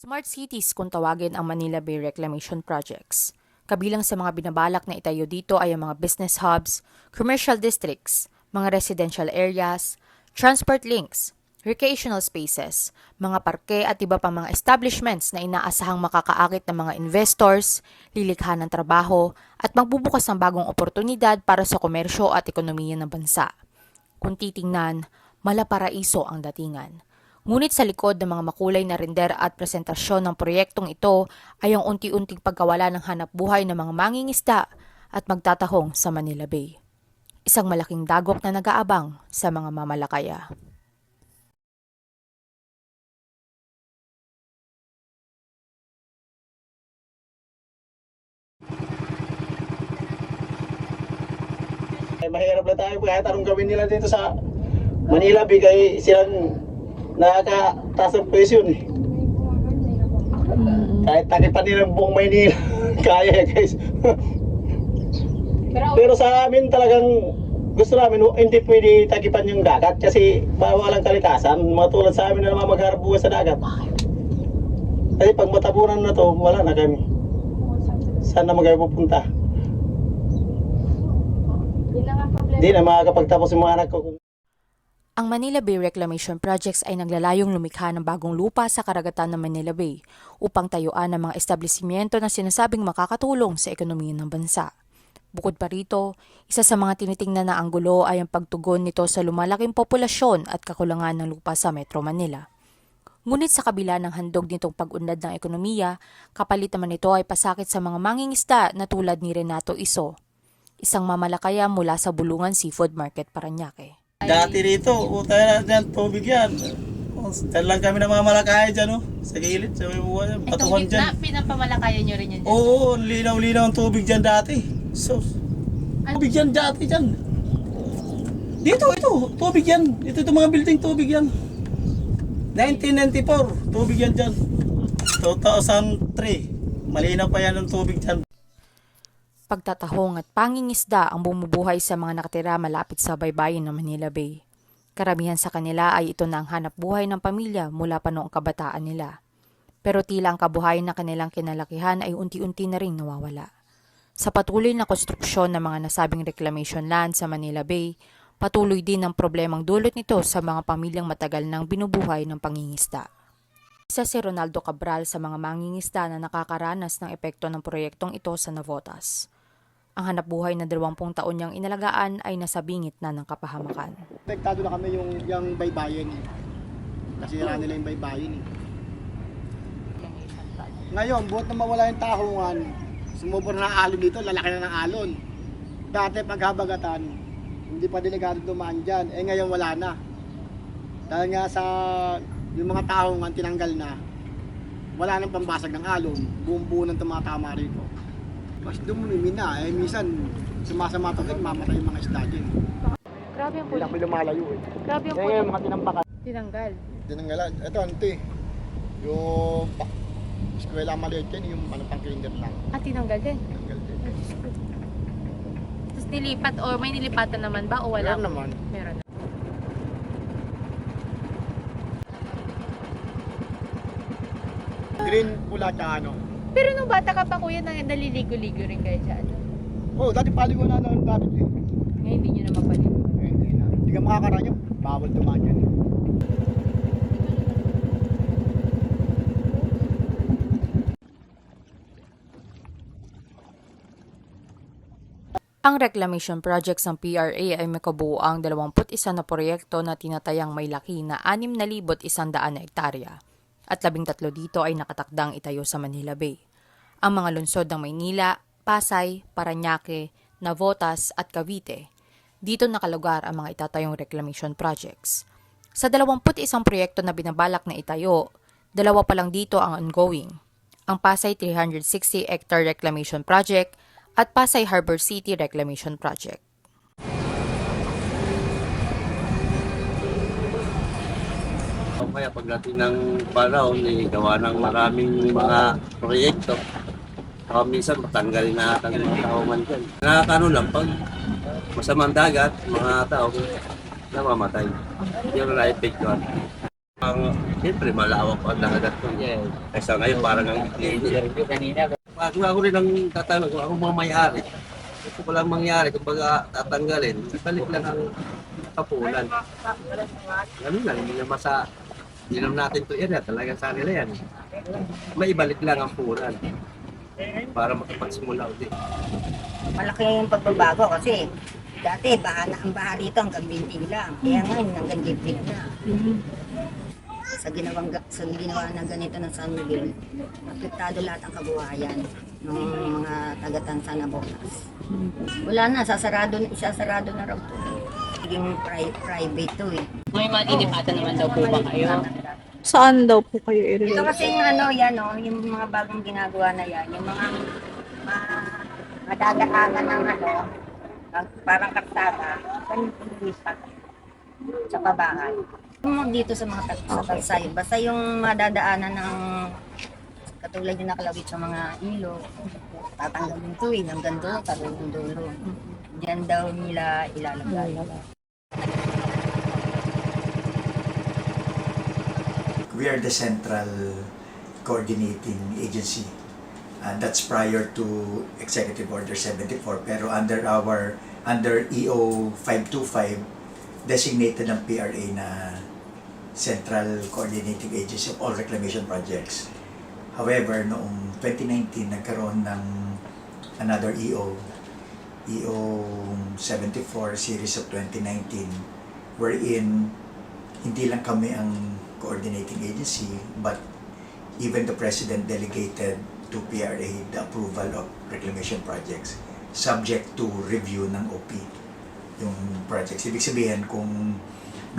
Smart cities kung tawagin ang Manila Bay Reclamation Projects. Kabilang sa mga binabalak na itayo dito ay ang mga business hubs, commercial districts, mga residential areas, transport links, recreational spaces, mga parke at iba pang mga establishments na inaasahang makakaakit ng mga investors, lilikha ng trabaho at magbubukas ng bagong oportunidad para sa komersyo at ekonomiya ng bansa. Kung titingnan, malaparaiso ang datingan. Ngunit sa likod ng mga makulay na render at presentasyon ng proyektong ito ay ang unti-unting pagkawala ng hanap buhay ng mga mangingisda at magtatahong sa Manila Bay. Isang malaking dagok na nag-aabang sa mga mamalakaya. Mahirap na tayo kahit anong gawin nila dito sa Manila, bigay silang nakakataas ang presyon eh. Kahit takipan nila buong Maynila, kaya guys. Pero sa amin talagang gusto namin, hindi pwede takipan yung dagat kasi bawal ang kalikasan. Matulad sa amin na naman magharap buhay sa dagat. Kasi pag matabunan na to, wala na kami. Saan naman kayo pupunta? Hindi na makakapagtapos yung mga anak ko. Ang Manila Bay Reclamation Projects ay naglalayong lumikha ng bagong lupa sa karagatan ng Manila Bay upang tayuan ang mga establishmento na sinasabing makakatulong sa ekonomiya ng bansa. Bukod pa rito, isa sa mga tinitingnan na anggulo ay ang pagtugon nito sa lumalaking populasyon at kakulangan ng lupa sa Metro Manila. Ngunit sa kabila ng handog nitong pag-unlad ng ekonomiya, kapalit naman ito ay pasakit sa mga mangingisda na tulad ni Renato Iso, isang mamalakaya mula sa Bulungan Seafood Market, Parañaque. Dati rito, utay na dyan, tubig yan. Dyan lang kami ng mga malakaya dyan, sa gilid, sa may buwan, patukan dyan. Pinapamalakayan nyo rin yan dyan? Oo, linaw-linaw ang tubig dyan dati. So, tubig yan dati dyan. Dito, ito, tubig yan. Ito mga building, tubig yan. 1994, tubig yan dyan. 2003, malinaw pa yan ang tubig dyan. Pagtatahong at pangingisda ang bumubuhay sa mga nakatira malapit sa baybayin ng Manila Bay. Karamihan sa kanila ay ito na ang hanap buhay ng pamilya mula pa noong kabataan nila. Pero tila ang kabuhayan na kanilang kinalakihan ay unti-unti na rin nawawala. Sa patuloy na konstruksyon ng mga nasabing reclamation land sa Manila Bay, patuloy din ang problemang dulot nito sa mga pamilyang matagal nang binubuhay ng pangingisda. Isa si Ronaldo Cabral sa mga mangingisda na nakakaranas ng epekto ng proyektong ito sa Navotas. Ang hanap buhay na 20 taon niyang inalagaan ay nasa bingit na ng kapahamakan. Apektado na kami yung baybayin eh. Nasira nila yung baybayin eh. Ngayon, buhat na mawala yung tahungan, sumubor na ang alon dito, lalaki na ng alon. Dati paghabagatan, hindi pa delikado dumaan dyan. Ngayon wala na. Dahil nga sa yung mga tahungan tinanggal na, wala nang pambasag ng alon, buong buo ng tumatama rito. Mas dumumimi na, minsan sumasama tubig, mamatay yung mga isda dyan. Grabe ang Hindi na lumalayo eh. Grabe ang Ngayon mga tinampakan. tinanggal. Tinanggalan. Ito ante, yung eskwela maliit yan, yung pang kinder lang. At tinanggal din. Tinanggal din. Tapos nilipat o may nilipatan naman ba o wala? Meron naman. Meron. Green, pula, tsaka ano. Pero nung bata ka pa kuya, naliligo-ligo rin kayo dyan. Oh, dati paligo na lang dati eh. Ngayon hindi nyo na mapaligo. Hindi na. Hindi ka makakaranya, bawal dumaan yan. Ang reclamation projects ng PRA ay may kabuuang 21 na proyekto na tinatayang may laki na 6,100 na hektarya at 13 dito ay nakatakdang itayo sa Manila Bay. Ang mga lungsod ng Maynila, Pasay, Parañaque, Navotas at Cavite. Dito nakalugar ang mga itatayong reclamation projects. Sa 21 proyekto na binabalak na itayo, 2 pa lang dito ang ongoing. Ang Pasay 360 hectare reclamation project at Pasay Harbor City Reclamation Project. Kaya pagdating ng panahon, gawa ng maraming mga proyekto. Minsan matanggalin na natin mga tauman dyan. Nakakano lang, pag masamang dagat, mga tao namamatay. Yun na na-epektuhan. Siyempre, malawak pa ang dagat ko. Yeah. Kaysa ngayon, parang ang kanina. Ako rin ang tatanong kung ako mga may-ari. Gusto ko lang mangyari, kung baga tatanggalin, balik lang ang kapulan. Ganun lang, hindi naman natin ito area, talaga sa nila yan. May ibalik lang ang pulan para makapagsimula ulit. Malaki yung pagbabago kasi dati ang baha rito hanggang binti lang. Kaya ngayon hanggang dibdib na. Sa ginawa na ganito ng San Miguel, apektado lahat ang kabuhayan ng mga taga-Tansa na Botas. Wala na, isasarado na raw to. Naging private to eh. May malilipatan naman daw po ba kayo? Saan daw po kayo Ito i-relate? kasi yung yung mga bagong ginagawa na yan, yung mga madadaanan ng parang karsada, ganun pinilipat sa pabahay. Dito sa mga sa Talsay, basta yung madadaanan ng katulad yung nakalawit sa mga ilog, tatanggalin to hanggang doon, karong dulo. Diyan daw nila ilalagay. We are the central coordinating agency. That's prior to Executive Order 74, pero under EO 525 designated ng PRA na Central Coordinating Agency of all reclamation projects. However, noong 2019 nagkaroon ng another EO 74 series of 2019, wherein hindi lang kami ang coordinating agency, but even the President delegated to PRA the approval of reclamation projects subject to review ng OP yung projects. Ibig sabihin, kung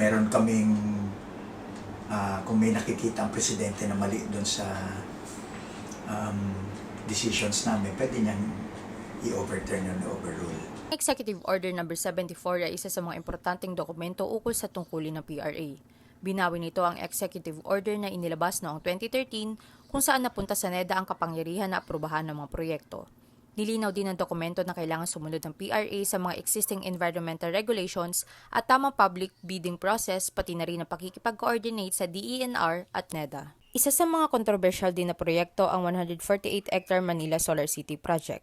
meron kaming kung may nakikita ang Presidente na mali doon sa decisions namin, pwede niyang i-overturn yun, i-overrule. Executive Order number 74 ay isa sa mga importanteng dokumento ukol sa tungkulin ng PRA. Binawi nito ang Executive Order na inilabas noong 2013 kung saan napunta sa NEDA ang kapangyarihan na aprubahan ng mga proyekto. Nilinaw din ang dokumento na kailangan sumunod ng PRA sa mga existing environmental regulations at tamang public bidding process, pati na rin ang pakikipag-coordinate sa DENR at NEDA. Isa sa mga kontrobersyal din na proyekto ang 148-hectare Manila Solar City Project.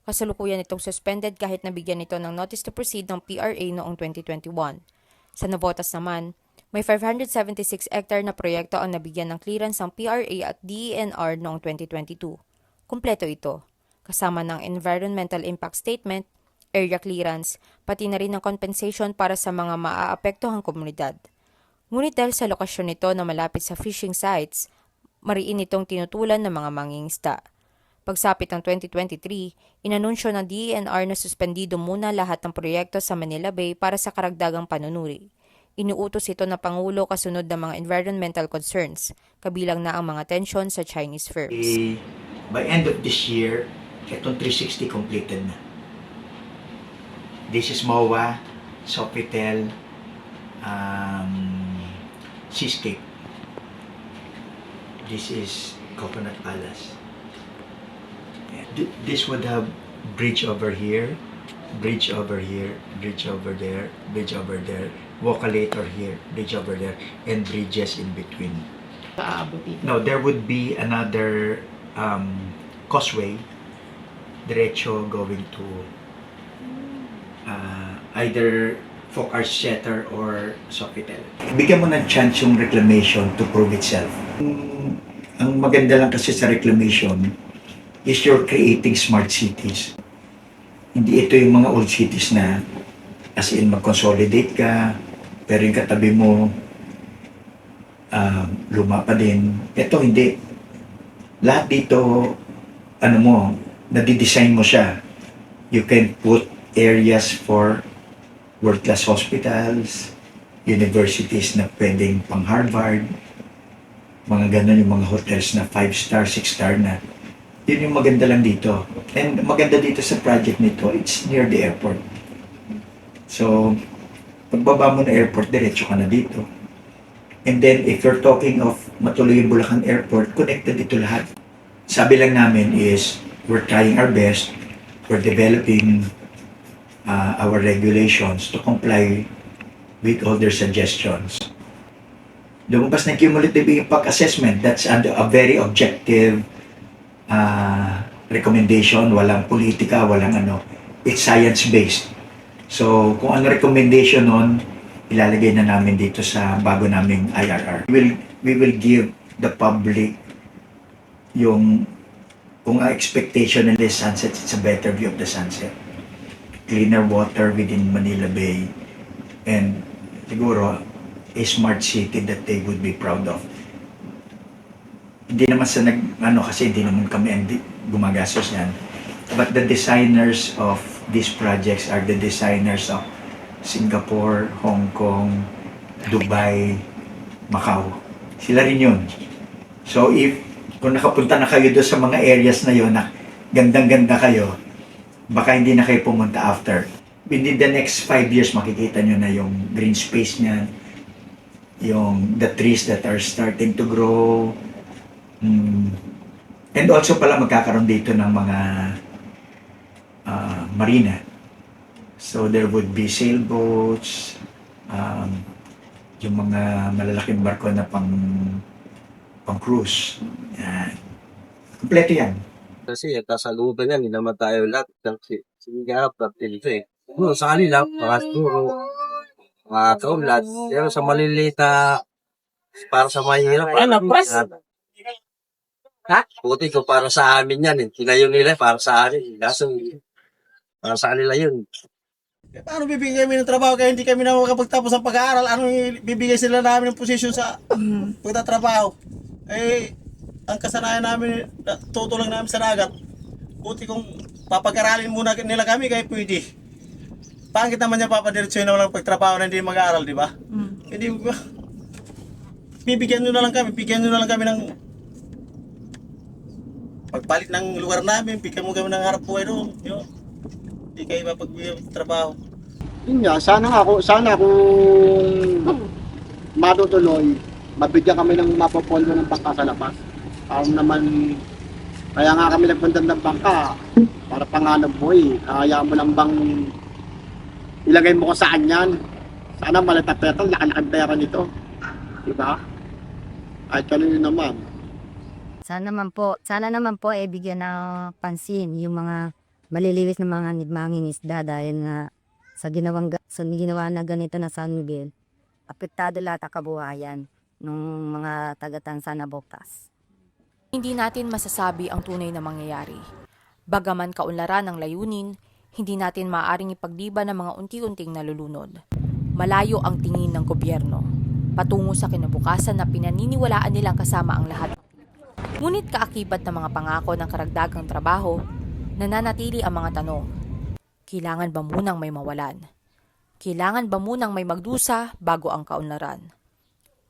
Kasalukuyan itong suspended kahit nabigyan ito ng notice to proceed ng PRA noong 2021. Sa Navotas naman, may 576-hectare na proyekto ang nabigyan ng clearance ng PRA at DENR noong 2022. Kumpleto ito, kasama ng Environmental Impact Statement, Area Clearance, pati na rin ng compensation para sa mga maaapektuhang komunidad. Ngunit dahil sa lokasyon nito na malapit sa fishing sites, mariin itong tinutulan ng mga mangingisda. Pagsapit ng 2023, inanunsyo ng DENR na suspendido muna lahat ng proyekto sa Manila Bay para sa karagdagang panunuri. Inuutos ito ng Pangulo kasunod ng mga environmental concerns, kabilang na ang mga tensyon sa Chinese firms. By end of this year, itong 360 completed na. This is MOA, Sofitel, Seascape. This is Coconut Palace. This would have bridge over here, bridge over here, bridge over there, bridge over there, vocalator here, bridge over there, and bridges in between. No, there would be another causeway diretso going to either Focar Setter or Sofitel. Bigyan mo ng chance yung reclamation to prove itself. Ang maganda lang kasi sa reclamation is you're creating smart cities. Hindi ito yung mga old cities na as in mag-consolidate ka, pero yung katabi mo luma pa din. Ito hindi. Lahat dito, nadidesign mo siya. You can put areas for world-class hospitals, universities na pwedeng pang Harvard, mga ganun yung mga hotels na 5-star, 6-star na. Yun yung maganda lang dito. And maganda dito sa project nito, it's near the airport. So, pagbaba mo na airport, diretso ka na dito. And then, if you're talking of matuloy yung Bulacan Airport, connected dito lahat. Sabi lang namin is, we're trying our best, we're developing our regulations to comply with all their suggestions. lumabas ng cumulative impact assessment. That's a very objective recommendation. Walang politika, walang ano. It's science-based. So, kung ano recommendation nun, ilalagay na namin dito sa bago naming IRR. We will give the public yung kung ang expectation nila is sunset, it's a better view of the sunset. Cleaner water within Manila Bay, and siguro a smart city that they would be proud of. Hindi naman sa kasi hindi naman kami gumagastos yan. But the designers of these projects are the designers of Singapore, Hong Kong, Dubai, Macau. Sila rin yun. So kung nakapunta na kayo doon sa mga areas na yun na gandang-ganda kayo, baka hindi na kayo pumunta after. Within the next 5 years, makikita nyo na yung green space niya, yung the trees that are starting to grow. And also pala magkakaroon dito ng mga marina. So there would be sailboats, yung mga malalaking barko na pang cruise. Yan. Kompleto yan. Kasi kasaluban yan, hindi naman tayo lahat ng sinigap natin ito eh. Siguro sa kanila, mga siguro, mga kaunlad, pero sa malilita, para sa mahirap. Buti ko para sa amin yan eh. Tinayo nila para sa amin. Kaso, para sa kanila yun. Paano bibigyan kami ng trabaho kaya hindi kami na makapagtapos ng pag-aaral? Anong bibigay sila namin ng posisyon sa pagtatrabaho? Ang kasanayan namin, tutulong namin sa dagat. Buti kung papag-aralin muna nila kami, kaya pwede. Pangit naman niya papadiretsuhin na walang pagtrabaho na hindi mag-aaral, di ba? Hindi ba? Bibigyan nyo na lang kami, bigyan nyo na lang kami ng pagpalit ng lugar namin, bigyan mo kami ng harap buhay doon. Hindi kayo mapagbigyan ng trabaho. Yun nga, sana kung matutuloy, mabigyan kami ng mapopondo ng bangka sa labas. Kaya nga kami nagpunta ng bangka para panganap mo kaya mo lang bang ilagay mo ko saan yan. Sana malatapetan, laki-laking pera nito. Diba? At kanino naman. Sana naman po bigyan ng pansin yung mga maliliwis na mga mangingisda dahil nga sa ginawa na ganito na San Miguel, apektado lahat ang kabuhayan ng mga taga-Tansa na Bocas. Hindi natin masasabi ang tunay na mangyayari. Bagaman kaunlaran ng layunin, hindi natin maaaring ipagdiba ng mga unti-unting nalulunod. Malayo ang tingin ng gobyerno, patungo sa kinabukasan na pinaniniwalaan nilang kasama ang lahat. Ngunit kaakibat ng mga pangako ng karagdagang trabaho, nananatili ang mga tanong. Kailangan ba munang may mawalan? Kailangan ba munang may magdusa bago ang kaunlaran?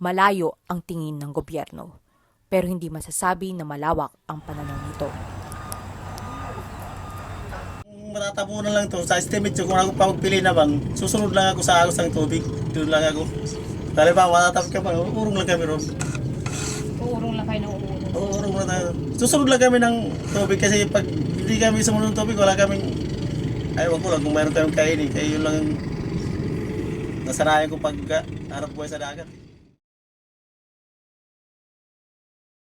Malayo ang tingin ng gobyerno, pero hindi masasabi na malawak ang pananaw nito. Matatabunan lang to sa estimate ko kung ako pa magpili na bang susunod lang ako sa agos ng tubig. Doon lang ako. Dali ba, matatapos ka pa, urong lang kami ron. Uurong lang kayo ng uurong. Urong lang tayo. Susunod lang kami ng tubig kasi pag hindi kami sumunod ng tubig, wala kaming, wag ko lang kung mayroon kaming kainin. Kaya yun lang nasanayan ko pag harap buhay sa dagat.